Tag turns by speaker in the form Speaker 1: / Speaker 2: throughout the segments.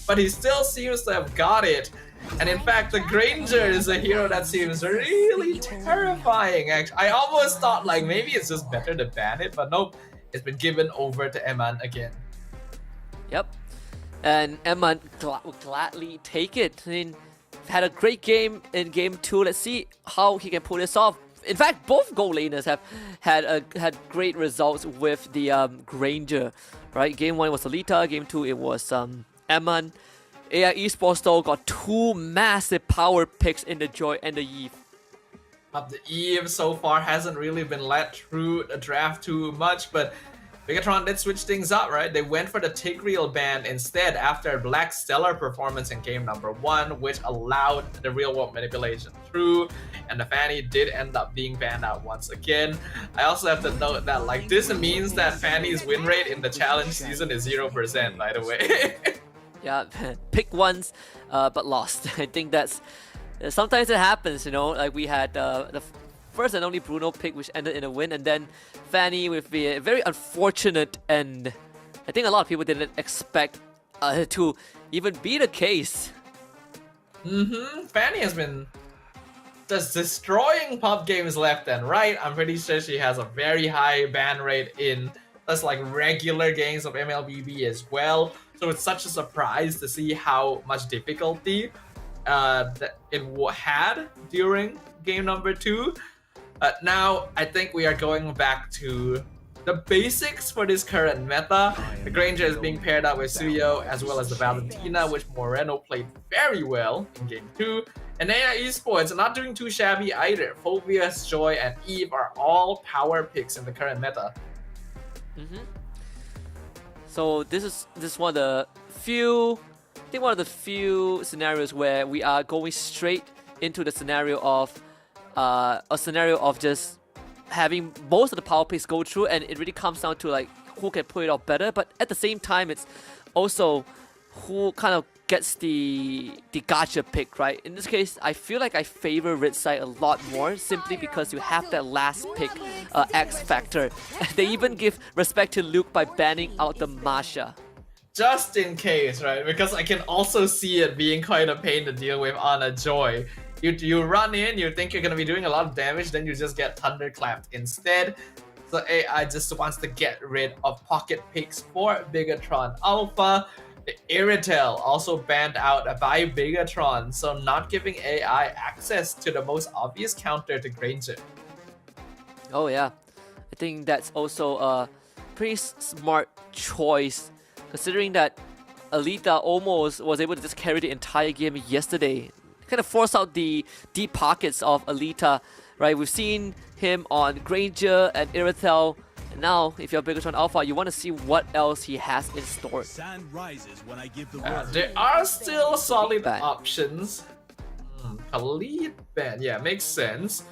Speaker 1: but he still seems to have got it. And in fact, the Granger is a hero that seems really terrifying. Actually, I almost thought like maybe it's just better to ban it, but nope, it's been given over to Eman again.
Speaker 2: Yep, and Eman will gladly take it. I mean, had a great game in game 2. Let's see how he can pull this off. In fact, both gold laners have had great results with the Granger, right? Game 1 was Alita, game 2 it was Eman. AI esports though got 2 massive power picks in the Joy and the Eve.
Speaker 1: The Eve so far hasn't really been let through the draft too much, but bigetron did switch things up, right? They went for the Tigreal ban instead after Black's stellar performance in game number 1, which allowed the real world manipulation through, and the Fanny did end up being banned out once again. I also have to note that like this means that Fanny's win rate in the challenge season is 0%, by the way.
Speaker 2: Yeah, pick once, but lost. I think that's sometimes it happens, you know. Like we had the first and only Bruno pick, which ended in a win, and then Fanny with the very unfortunate end. I think a lot of people didn't expect to even be the case.
Speaker 1: Fanny has been just destroying pub games left and right. I'm pretty sure she has a very high ban rate in just like regular games of MLBB as well. So it's such a surprise to see how much difficulty that it had during game number 2. Now, I think we are going back to the basics for this current meta. The Granger is being paired up with Suyo as well as the Valentina, which Moreno played very well in game 2. And AI esports are not doing too shabby either. Phobius, Joy, and Eve are all power picks in the current meta.
Speaker 2: So this is one of the few, I think one of the few scenarios where we are going straight into the scenario of just having most of the power picks go through, and it really comes down to like who can pull it off better. But at the same time, it's also who kind of gets the gacha pick, right? In this case, I feel like I favor Red side a lot more simply because you have that last pick X factor. They even give respect to Luke by banning out the Masha.
Speaker 1: Just in case, right? Because I can also see it being quite a pain to deal with on a Joy. You run in, you think you're gonna be doing a lot of damage, then you just get thunderclapped instead. So AI just wants to get rid of pocket picks for Bigetron Alpha. The Iritel also banned out by Bigetron, so not giving AI access to the most obvious counter to Granger.
Speaker 2: Oh yeah, I think that's also a pretty smart choice, considering that Alita almost was able to just carry the entire game yesterday. Kind of force out the deep pockets of Alita, right? We've seen him on Granger and Iritel. And now, if you're Bigetron Alpha, you want to see what else he has in store.
Speaker 1: There are still solid options. Khalid ban, yeah, makes sense.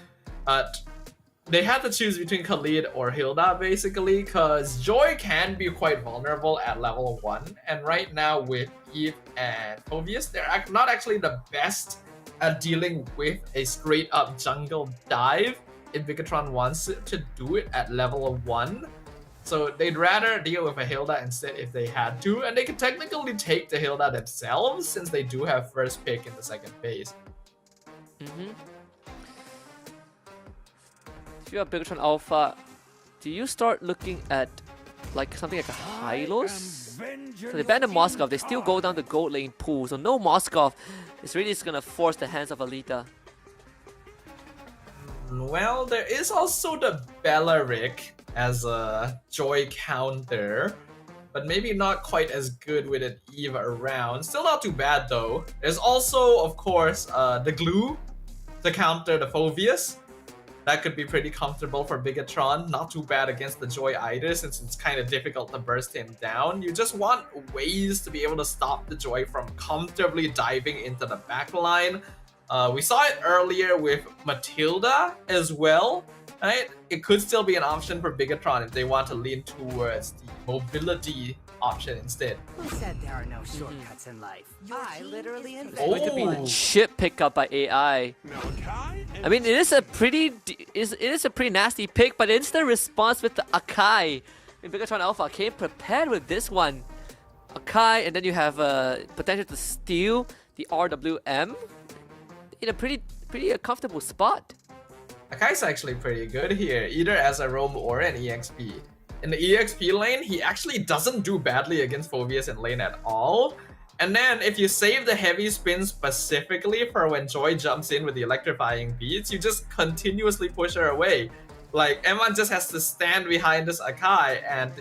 Speaker 1: They had to choose between Khalid or Hilda basically, because Joy can be quite vulnerable at level 1, and right now with Eve and Phobius, they're not actually the best at dealing with a straight up jungle dive if Bigetron wants to do it at level 1. So they'd rather deal with a Hilda instead if they had to, and they could technically take the Hilda themselves since they do have first pick in the second phase.
Speaker 2: If you are Bigetron Alpha, do you start looking at like something like a Hylos? So they banned the Moskov, they still go down the gold lane pool, so no Moskov is really just gonna force the hands of Alita.
Speaker 1: Well, there is also the Bellaric as a Joy counter, but maybe not quite as good with an Eve around. Still not too bad though. There's also, of course, the Glue to counter the Phobius. That could be pretty comfortable for Bigetron. Not too bad against the Joy either, since it's kind of difficult to burst him down. You just want ways to be able to stop the Joy from comfortably diving into the backline. We saw it earlier with Matilda as well, right? It could still be an option for Bigetron if they want to lean towards the mobility option instead.
Speaker 3: Who said there are no shortcuts in life? I literally invented
Speaker 2: Going to be a chip pickup by AI. I mean, it is a pretty nasty pick, but instant response with the Akai. And Bigetron Alpha came prepared with this one. Akai, and then you have potential to steal the RWM in a pretty comfortable spot.
Speaker 1: Akai's actually pretty good here, either as a roam or an EXP. In the EXP lane, he actually doesn't do badly against Phobius in lane at all. And then if you save the heavy spin specifically for when Joy jumps in with the electrifying beats, you just continuously push her away. Like, Eman just has to stand behind this Akai and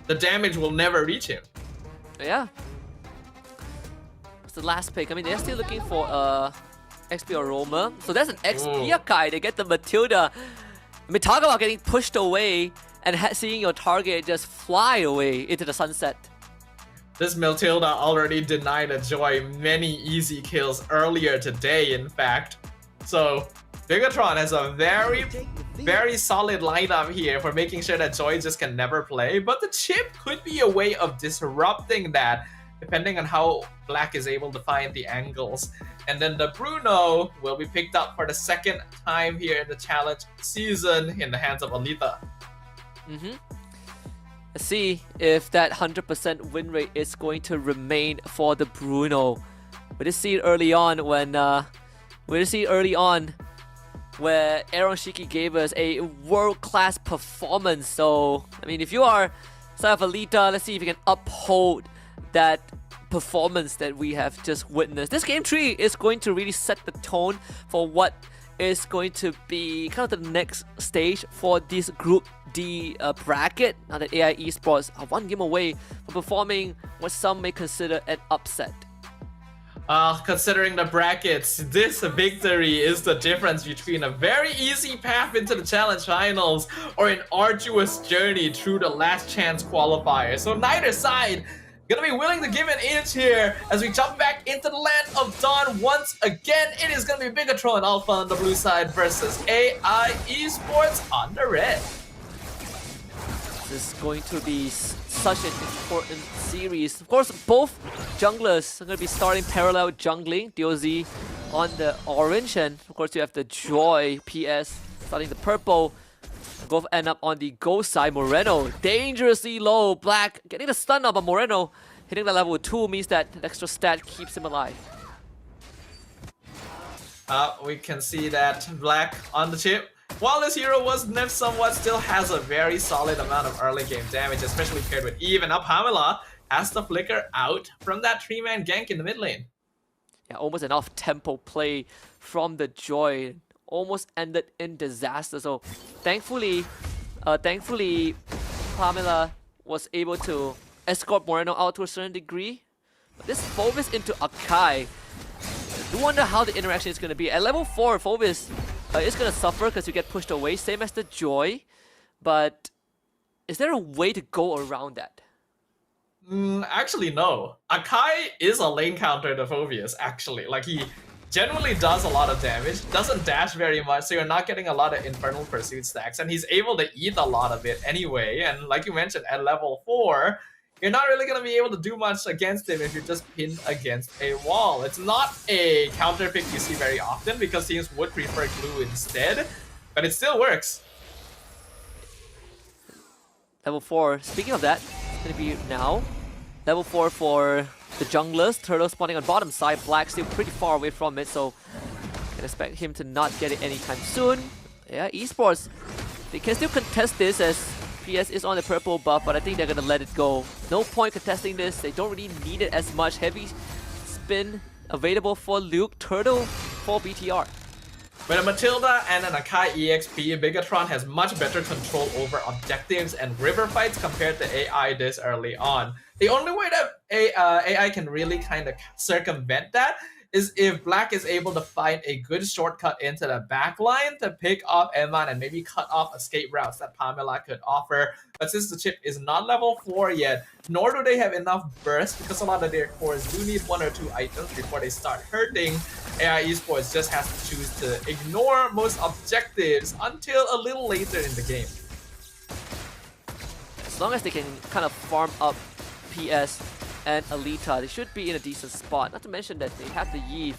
Speaker 1: the damage will never reach him.
Speaker 2: Yeah. It's the last pick. I mean, they're still looking for XP Aroma. So that's an XP Akai. They get the Matilda. I mean, talk about getting pushed away and seeing your target just fly away into the sunset.
Speaker 1: This Matilda already denied a Joy many easy kills earlier today, in fact. So, bigetron has a very solid lineup here for making sure that Joy just can never play, but the chip could be a way of disrupting that, depending on how Black is able to find the angles. And then the Bruno will be picked up for the second time here in the challenge season in the hands of Alita.
Speaker 2: Let's see if that 100% win rate is going to remain for the Bruno. We did see it early on when where Aaron Shiki gave us a world-class performance. So, I mean, if you are side of Alita, let's see if you can uphold that performance that we have just witnessed. This game 3 is going to really set the tone for what is going to be kind of the next stage for this Group D bracket. Now that AI Esports are one game away from performing what some may consider an upset.
Speaker 1: Considering the brackets, this victory is the difference between a very easy path into the challenge finals or an arduous journey through the last chance qualifier. So neither side gonna be willing to give an inch here as we jump back into the land of Dawn once again. It is gonna be Bigetron Alpha on the blue side versus AI Esports on the red.
Speaker 2: This is going to be such an important series. Of course, both junglers are going to be starting parallel jungling. DOZ on the orange, and of course you have the Joy PS starting the purple. Both end up on the gold side. Moreno dangerously low. Black getting the stun up, but Moreno hitting the level 2 means that the extra stat keeps him alive.
Speaker 1: We can see that Black on the chip. While this hero was nerfed somewhat, still has a very solid amount of early game damage, especially paired with Eve. And now Pamela has to flicker out from that 3-man gank in the mid lane.
Speaker 2: Yeah, almost an off-tempo play from the Joy. Almost ended in disaster. So thankfully, Pamela was able to escort Moreno out to a certain degree. But this Phovis into Akai. I do wonder how the interaction is going to be. At level 4, Phovis is going to suffer because you get pushed away, same as the Joy. But is there a way to go around that?
Speaker 1: Actually, no. Akai is a lane counter to Phobius, actually. Like, he generally does a lot of damage, doesn't dash very much, so you're not getting a lot of Infernal Pursuit stacks, and he's able to eat a lot of it anyway. And like you mentioned, at level 4, you're not really going to be able to do much against him if you're just pinned against a wall. It's not a counter pick you see very often because teams would prefer glue instead, but it still works.
Speaker 2: Level 4, speaking of that, it's going to be now. Level 4 for the junglers. Turtle spawning on bottom side. Black still pretty far away from it, so can expect him to not get it anytime soon. Yeah, Esports, they can still contest this as PS is on the purple buff, but I think they're gonna let it go. No point contesting this. They don't really need it as much. Heavy spin available for Luke. Turtle for BTR.
Speaker 1: With a Matilda and an Akai EXP, Bigetron has much better control over objectives and river fights compared to AI this early on. The only way that AI can really kind of circumvent that is if Black is able to find a good shortcut into the backline to pick off Eman and maybe cut off escape routes that Pamela could offer. But since the chip is not level 4 yet, nor do they have enough burst because a lot of their cores do need 1 or 2 items before they start hurting, AI Esports just has to choose to ignore most objectives until a little later in the game.
Speaker 2: As long as they can kind of farm up PS and Alita, they should be in a decent spot. Not to mention that they have the Yve,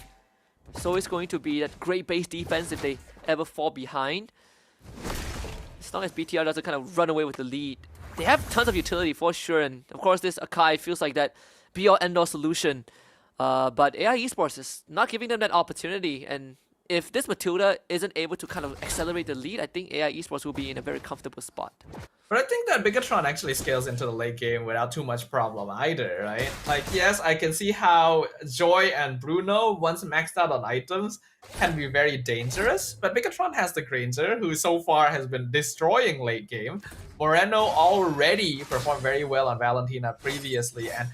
Speaker 2: so it's going to be that great base defense if they ever fall behind. As long as BTR doesn't kind of run away with the lead. They have tons of utility for sure, and of course this Akai feels like that be-all end-all solution. But AI Esports is not giving them that opportunity, and if this Matilda isn't able to kind of accelerate the lead, I think AI Esports will be in a very comfortable spot.
Speaker 1: But I think that bigetron actually scales into the late game without too much problem either, right? Like, yes, I can see how Joy and Bruno, once maxed out on items, can be very dangerous, but bigetron has the Granger, who so far has been destroying late game. Moreno already performed very well on Valentina previously, and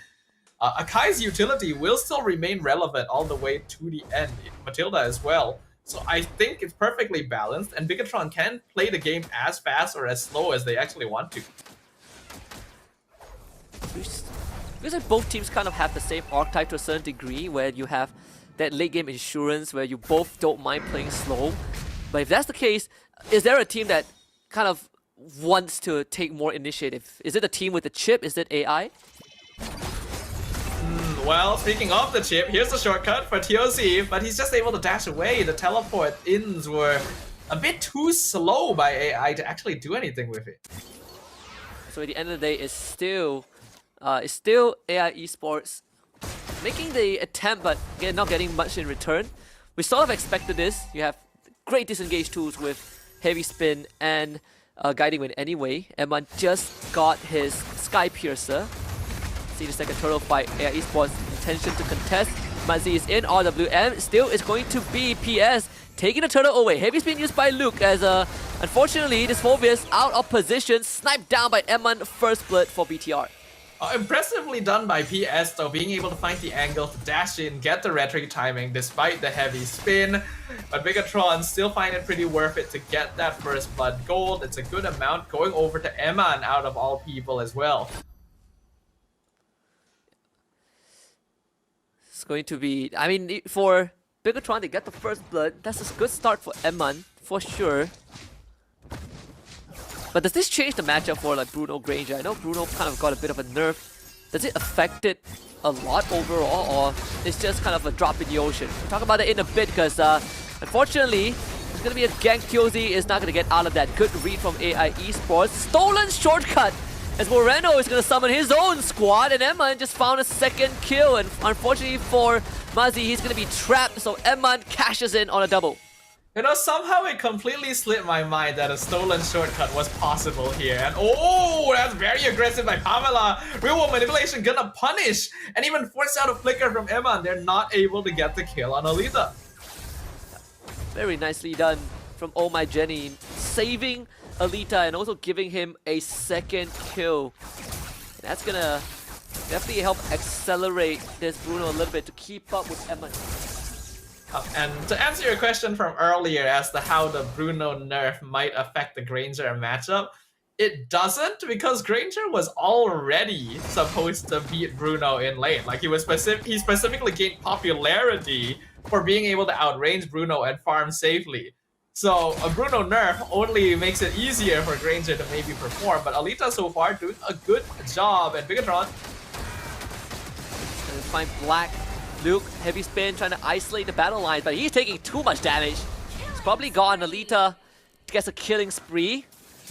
Speaker 1: Akai's utility will still remain relevant all the way to the end, Matilda as well. So I think it's perfectly balanced, and bigetron can play the game as fast or as slow as they actually want to.
Speaker 2: Because like both teams kind of have the same archetype to a certain degree, where you have that late game insurance where you both don't mind playing slow. But if that's the case, is there a team that kind of wants to take more initiative? Is it a team with the chip? Is it AI?
Speaker 1: Well, speaking of the chip, here's the shortcut for TOC, but he's just able to dash away. The teleport ins were a bit too slow by AI to actually do anything with it.
Speaker 2: So at the end of the day, it's still AI Esports making the attempt, but not getting much in return. We sort of expected this. You have great disengage tools with heavy spin and guiding wind anyway. Emman just got his Sky Piercer. See the second turtle fight. AI Esports intention to contest. Mazi is in RWM. Still, it's going to be PS taking the turtle away. Heavy spin used by Luke as unfortunately this Phobius out of position. Sniped down by Emman. First blood for BTR.
Speaker 1: Impressively done by PS though, being able to find the angle to dash in, get the rhetoric timing despite the heavy spin. But bigetron still find it pretty worth it to get that first blood gold. It's a good amount going over to Emman out of all people as well.
Speaker 2: It's going to be, I mean, for bigetron to get the first blood, that's a good start for Emman, for sure. But does this change the matchup for like Bruno Granger? I know Bruno kind of got a bit of a nerf. Does it affect it a lot overall, or it's just kind of a drop in the ocean? We'll talk about it in a bit, because unfortunately, it's going to be a gank. TOZ is not going to get out of that. Good read from AI Esports. Stolen shortcut! As Moreno is going to summon his own squad, and Emman just found a second kill, and unfortunately for Mazi, he's going to be trapped, so Emman cashes in on a double.
Speaker 1: You know, somehow it completely slipped my mind that a stolen shortcut was possible here. And oh, that's very aggressive by Pamela. Real world manipulation gonna punish and even force out a flicker from Emman. They're not able to get the kill on Alita.
Speaker 2: Very nicely done from Oh My Jenny, saving Alita and also giving him a second kill. And that's gonna definitely help accelerate this Bruno a little bit to keep up with Emman.
Speaker 1: And to answer your question from earlier as to how the Bruno nerf might affect the Granger matchup, it doesn't, because Granger was already supposed to beat Bruno in lane. Like he specifically gained popularity for being able to outrange Bruno and farm safely. So a Bruno nerf only makes it easier for Granger to maybe perform, but Alita so far doing a good job, and bigetron
Speaker 2: gonna find Black. Luke, heavy spin, trying to isolate the battle line, but he's taking too much damage. He's probably gone. Alita gets a killing spree.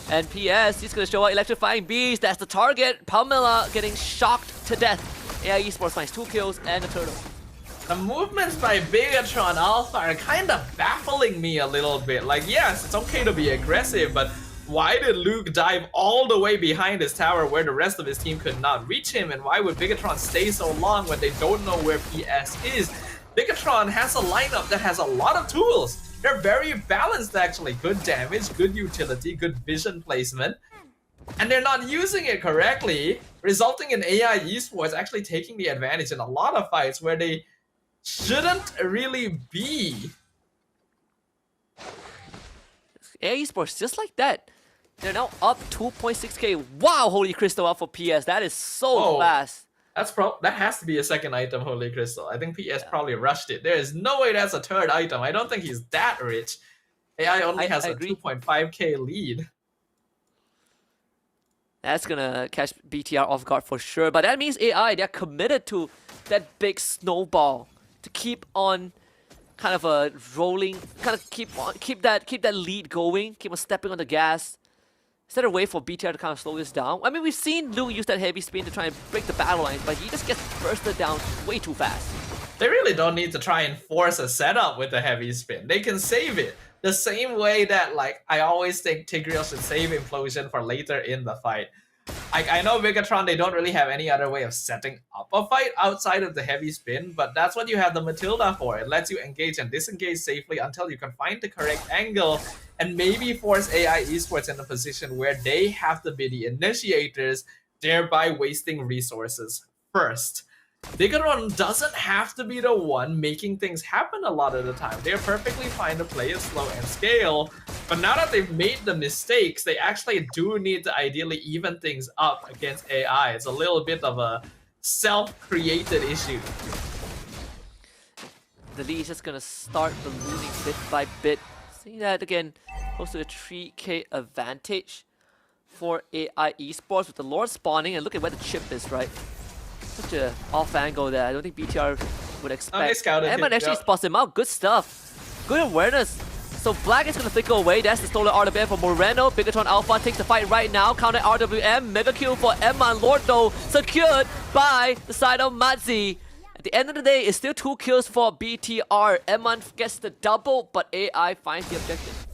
Speaker 2: And PS, he's going to show out Electrifying Beast. That's the target. Pamela getting shocked to death. AI Esports finds 2 kills and a turtle.
Speaker 1: The movements by Bigetron Alpha are kind of baffling me a little bit. Like, yes, it's okay to be aggressive, but why did Luke dive all the way behind his tower where the rest of his team could not reach him? And why would Bigetron stay so long when they don't know where PS is? Bigetron has a lineup that has a lot of tools. They're very balanced actually. Good damage, good utility, good vision placement. And they're not using it correctly, resulting in AI Esports actually taking the advantage in a lot of fights where they shouldn't really be.
Speaker 2: AI Esports, just like that. They're now up 2.6k. Wow, Holy Crystal up for PS. That is so fast.
Speaker 1: That has to be a second item, Holy Crystal. I think PS probably rushed it. There is no way that's a third item. I don't think he's that rich. AI only has a 2.5k lead.
Speaker 2: That's gonna catch BTR off guard for sure. But that means AI, they're committed to that big snowball to keep on kind of rolling, kind of keep that lead going, keep on stepping on the gas. Is there a way for BTR to kind of slow this down? I mean, we've seen Luke use that heavy spin to try and break the battle lines, but he just gets bursted down way too fast.
Speaker 1: They really don't need to try and force a setup with the heavy spin. They can save it. The same way that, like, I always think Tigreal should save Implosion for later in the fight. I know Bigetron, they don't really have any other way of setting up a fight outside of the heavy spin, but that's what you have the Matilda for. It lets you engage and disengage safely until you can find the correct angle and maybe force AI Esports in a position where they have to be the initiators, thereby wasting resources first. Bigetron doesn't have to be the one making things happen a lot of the time. They're perfectly fine to play it slow and scale, but now that they've made the mistakes, they actually do need to ideally even things up against AI. It's a little bit of a self-created issue.
Speaker 2: The lead is just gonna start ballooning bit by bit. Seeing that again, close to a 3k advantage for AI Esports with the Lord spawning, and look at where the chip is, right? Such a off angle there. I don't think BTR would expect. Emman actually spots him out. Good stuff. Good awareness. So Black is gonna flicker away. That's the stolen RWM for Moreno. Bigetron Alpha takes the fight right now. Counter RWM. Mega kill for Emman. Lord though secured by the side of Madzi. At the end of the day, it's still 2 kills for BTR. Emman gets the double, but AI finds the objective.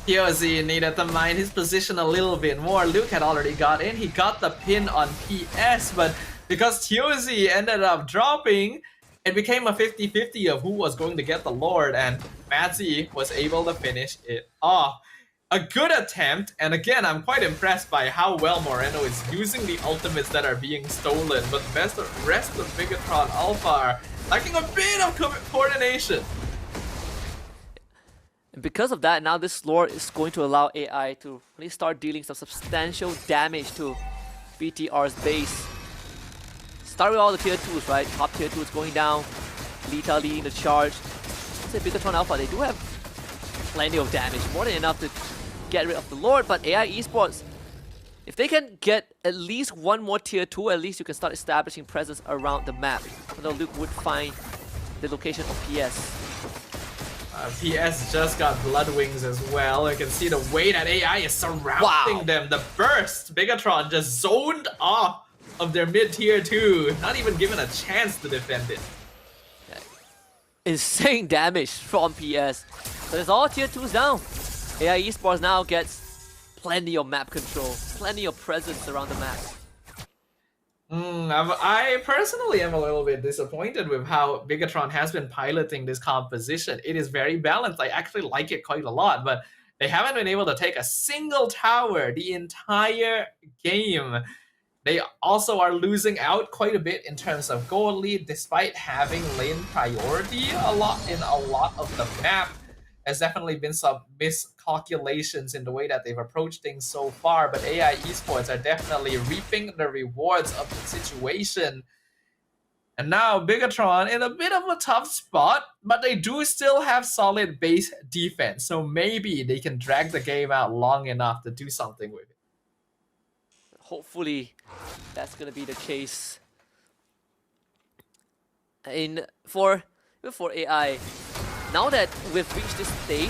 Speaker 1: POZ needed to mind his position a little bit more. Luke had already got in. He got the pin on PS, but because TOZ ended up dropping, it became a 50-50 of who was going to get the Lord, and Madzi was able to finish it off. A good attempt, and again, I'm quite impressed by how well Moreno is using the ultimates that are being stolen, but the rest of Bigetron Alpha are lacking a bit of coordination.
Speaker 2: And because of that, now this Lord is going to allow AI to really start dealing some substantial damage to BTR's base. Start with all the tier 2s, right? Top tier 2s going down. Lita leading the charge. Let's say Bigetron Alpha, they do have plenty of damage. More than enough to get rid of the Lord, but AI Esports, if they can get at least one more tier 2, at least you can start establishing presence around the map. Although Luke would find the location of PS.
Speaker 1: PS just got Blood Wings as well. You can see the way that AI is surrounding them. The burst, Bigetron just zoned off of their mid-tier 2, not even given a chance to defend it.
Speaker 2: Yeah. Insane damage from PS. So it's all tier 2s down. AI Esports now gets plenty of map control, plenty of presence around the map.
Speaker 1: I personally am a little bit disappointed with how Bigetron has been piloting this composition. It is very balanced. I actually like it quite a lot, but they haven't been able to take a single tower the entire game. They also are losing out quite a bit in terms of gold lead, despite having lane priority in a lot of the map. There's definitely been some miscalculations in the way that they've approached things so far, but AI Esports are definitely reaping the rewards of the situation. And now Bigetron in a bit of a tough spot, but they do still have solid base defense, so maybe they can drag the game out long enough to do something with it.
Speaker 2: Hopefully, that's gonna be the case. For AI, now that we've reached this stage,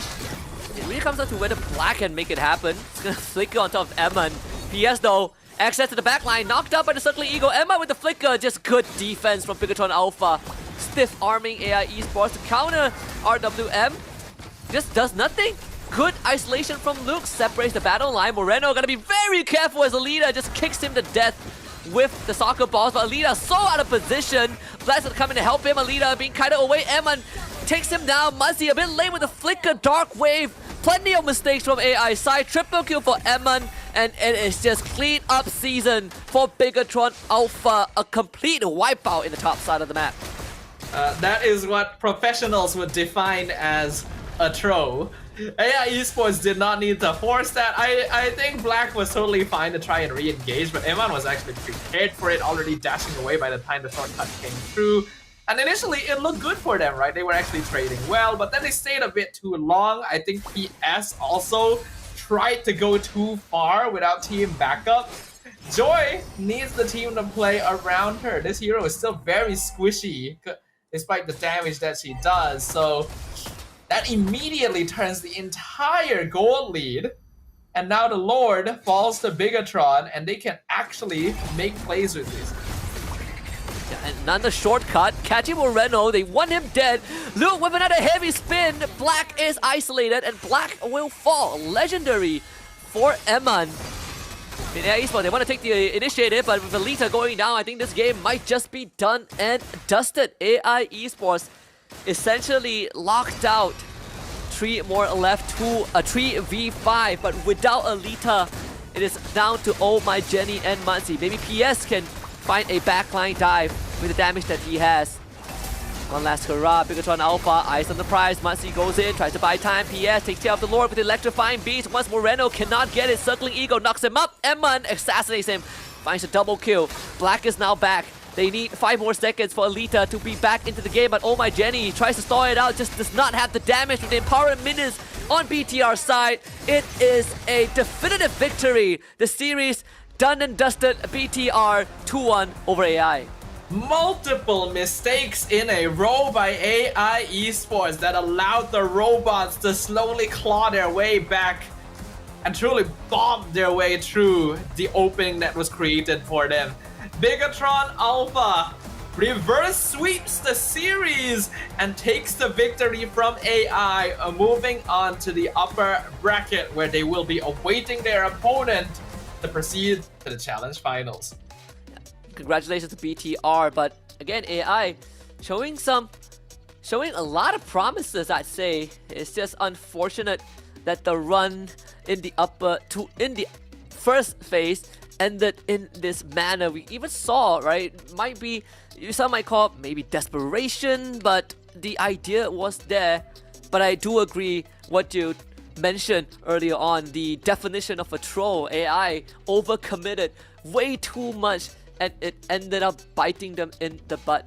Speaker 2: it really comes down to whether Black can make it happen. It's gonna flicker on top of Emman. PS though, access to the backline, knocked out by the Circling Eagle. Emma with the flicker, just good defense from Bigetron Alpha. Stiff arming AI Esports to counter RWM. Just does nothing. Good isolation from Luke, separates the battle line. Moreno gonna be very careful as Alita just kicks him to death with the soccer balls, but Alita so out of position. Black's gonna come in to help him. Alita being kited away. Emman takes him down. Muzzy a bit late with the flicker. Dark Wave. Plenty of mistakes from AI side. Triple kill for Emman, and it is just clean up season for Bigetron Alpha. A complete wipeout in the top side of the map.
Speaker 1: That is what professionals would define as a throw. AI Esports did not need to force that. I think Black was totally fine to try and re-engage, but Emman was actually prepared for it, already dashing away by the time the shortcut came through. And initially, it looked good for them, right? They were actually trading well, but then they stayed a bit too long. I think PS also tried to go too far without team backup. Joy needs the team to play around her. This hero is still very squishy, despite the damage that she does, so that immediately turns the entire gold lead. And now the Lord falls to Bigetron, and they can actually make plays with this.
Speaker 2: And another shortcut, catching Moreno, they want him dead. Luke with another heavy spin, Black is isolated and Black will fall. Legendary for Eman. In AI Esports, they want to take the initiative, but with Alita going down, I think this game might just be done and dusted. AI Esports essentially locked out. 3 more left to a 3v5, but without Alita, it is down to Oh My Jenny and Muncie. Maybe PS can find a backline dive with the damage that he has. One last hurrah, Bigetron Alpha, eyes on the prize. Muncie goes in, tries to buy time. PS takes care of the Lord with electrifying beast. Once Moreno cannot get it, circling Ego knocks him up. Eman assassinates him, finds a double kill. Black is now back. They need 5 more seconds for Alita to be back into the game, but Oh My Jenny tries to stall it out, just does not have the damage with the empowered minions on BTR side. It is a definitive victory. The series done and dusted, BTR 2-1 over AI.
Speaker 1: Multiple mistakes in a row by AI Esports that allowed the robots to slowly claw their way back and truly bomb their way through the opening that was created for them. Bigetron Alpha reverse sweeps the series and takes the victory from AI, moving on to the upper bracket where they will be awaiting their opponent to proceed to the challenge finals.
Speaker 2: Congratulations to BTR, but again, AI showing a lot of promises, I'd say. It's just unfortunate that the run in the first phase ended in this manner. We even saw, right, might be, some might call it maybe desperation, but the idea was there. But I do agree what you mentioned earlier on, the definition of a troll. AI overcommitted way too much, and it ended up biting them in the butt.